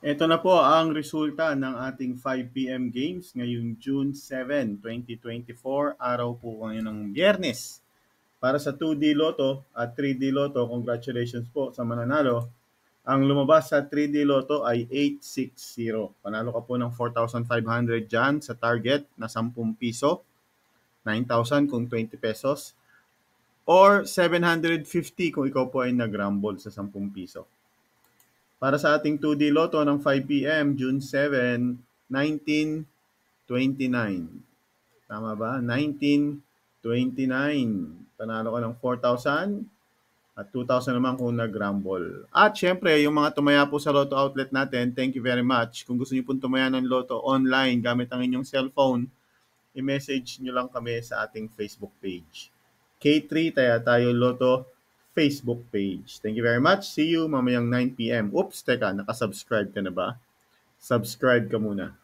Ito na po ang resulta ng ating 5 p.m. games ngayong June 7, 2024. Araw po ngayon ng Biyernes. Para sa 2D Lotto at 3D Lotto, congratulations po sa mananalo. Ang lumabas sa 3D Lotto ay 860. Panalo ka po ng 4,500 dyan sa target na 10 piso, 9,000 kung 20 pesos, or 750 kung ikaw po ay nag-rumble sa 10 piso. Para sa ating 2D Lotto ng 5 p.m. June 7, 1929. Tama ba? 1929. Panalo ka ng 4,000 at 2,000 naman kung nag-rumble. At syempre, yung mga tumaya po sa Lotto outlet natin, thank you very much. Kung gusto niyo pong tumaya ng Lotto online gamit ang inyong cellphone, i-message nyo lang kami sa ating Facebook page. K3 Taya Tayo Lotto Facebook page. Thank you very much. See you mamayang 9 p.m. Oops, teka, nakasubscribe ka na ba? Subscribe ka muna.